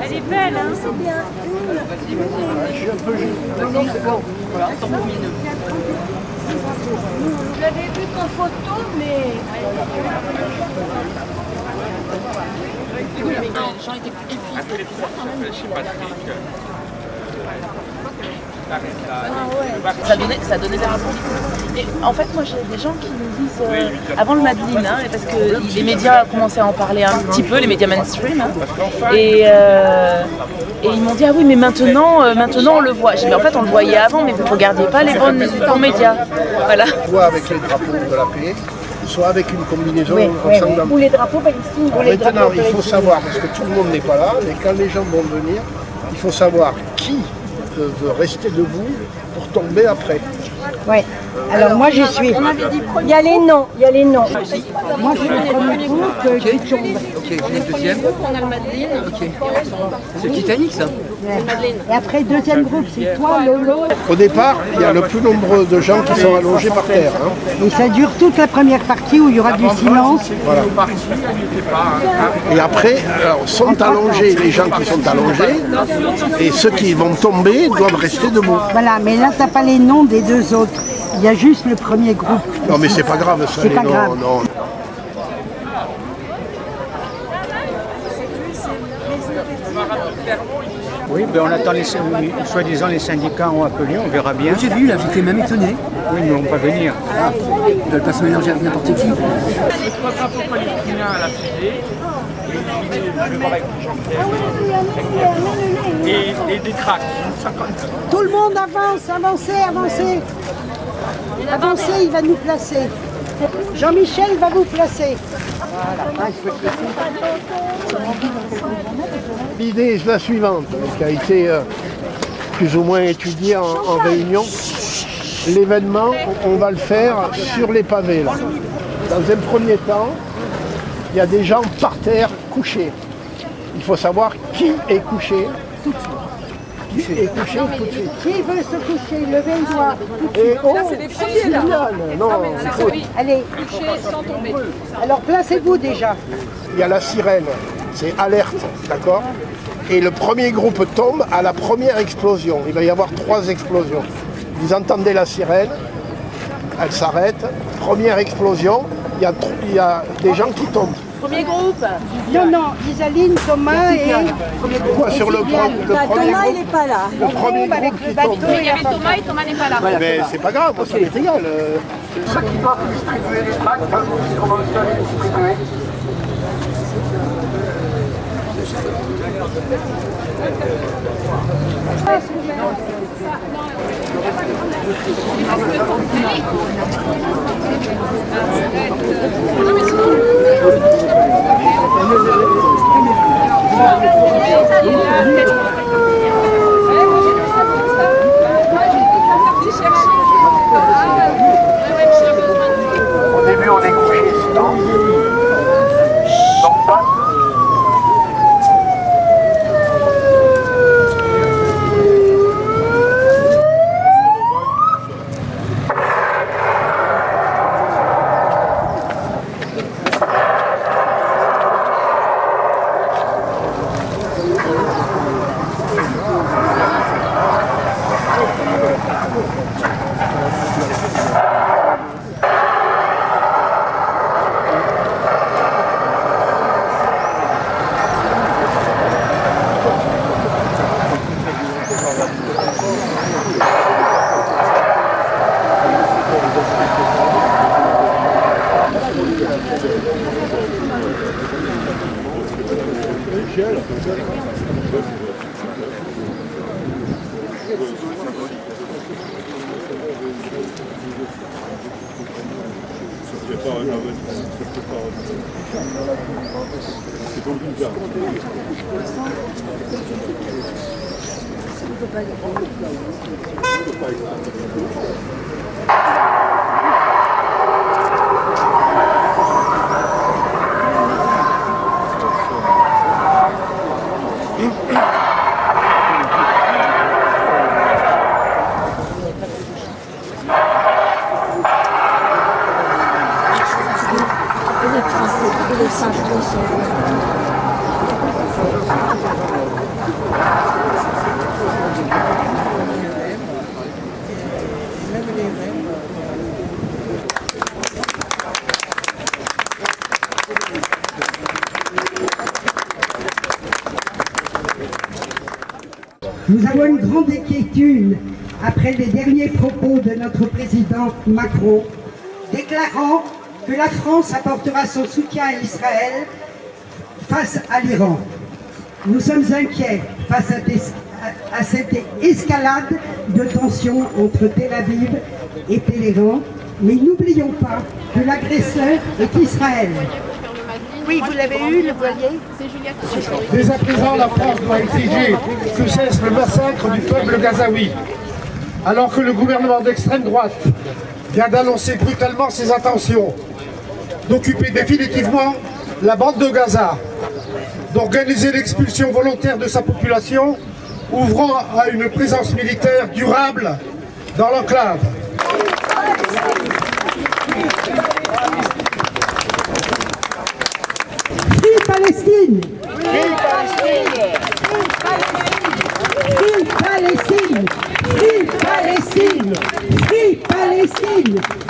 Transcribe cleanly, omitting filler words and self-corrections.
Elle est belle, hein? C'est bien. Je suis un peu juste. D'accord, c'est bon. Voilà, tant lumineux. Je l'avais vu en photo, mais... Les gens étaient plus ça donnait l'air bon. Et en fait, moi, j'ai des gens qui me disent, avant le Madeleine, hein, parce que les médias commençaient à en parler un petit peu, les médias mainstream, hein, et ils m'ont dit, ah oui, mais maintenant on le voit. J'ai dit, mais en fait, on le voyait avant, mais vous ne regardiez pas les bons médias. Voilà. Soit avec les drapeaux de la paix, soit avec une combinaison Ou les drapeaux palestiniens. Maintenant, il faut savoir, parce que tout le monde n'est pas là, mais quand les gens vont venir, il faut savoir qui veut rester debout pour tomber après. Oui. Alors moi j'y suis. Il y a les noms, il y a les noms. Moi je suis le premier groupe qui tombe. Ok, le deuxième. On a le Madeleine. Ok. C'est le Titanic ça. Et après deuxième groupe c'est toi, Lolo. Au départ, il y a le plus nombreux de gens qui sont allongés par terre. Hein. Et ça dure toute la première partie où il y aura du silence. Voilà. Et après, alors, sont allongés les gens qui sont allongés, et ceux qui vont tomber doivent rester debout. Voilà, mais là t'as pas les noms des deux autres. Il y a juste le premier groupe. Non mais c'est pas grave ça, C'est les pas noms, grave. non. Oui, ben on attend soi-disant les syndicats ont appelé, on verra bien. J'ai vu là, j'étais même étonné. Oui, mais on va pas venir. Ils veulent pas se mélanger avec n'importe qui. Les trois drapeaux palestiniens à la filée, et des tracts. Tout le monde avance, avancez, avancez. Avancez, il va nous placer. Jean-Michel va vous placer. L'idée est la suivante, qui a été plus ou moins étudiée en réunion. L'événement, on va le faire sur les pavés. Là. Dans un premier temps, il y a des gens par terre couchés. Il faut savoir qui est couché tout de suite. Qui est couché tout de suite. Qui veut se coucher? Levez le doigt. Et c'est des premiers là. Non, Allez, sans tomber. alors placez-vous déjà. il y a la sirène, c'est alerte, d'accord? Et le premier groupe tombe à la première explosion. Il va y avoir 3 explosions. Vous entendez la sirène, elle s'arrête. Première explosion, il y a des gens qui tombent. Premier groupe. Non, Isaline, Thomas et... Quoi, sur le premier Thomas, il groupe, n'est pas là. le premier tombe avec groupe le qui bateau tombe. Il y avait Thomas et Thomas n'est pas là. Mais c'est pas grave, moi ça m'est égal. Ceux qui doivent distribuer les tracts peuvent aussi commencer à les distribuer. Au début, on est couché, sinon. Donc, pas. Nous avons une grande inquiétude après les derniers propos de notre président Macron, déclarant que la France apportera son soutien à Israël face à l'Iran. Nous sommes inquiets face à cette escalade de tensions entre Tel Aviv et Téhéran, mais n'oublions pas que l'agresseur est Israël. Oui, vous l'avez eu, le voilier? Dès à présent, la France doit exiger que cesse le massacre du peuple gazaoui, alors que le gouvernement d'extrême droite vient d'annoncer brutalement ses intentions d'occuper définitivement la bande de Gaza, d'organiser l'expulsion volontaire de sa population, ouvrant à une présence militaire durable dans l'enclave. Free Palestine! Free Palestine! Free Palestine! Free Palestine!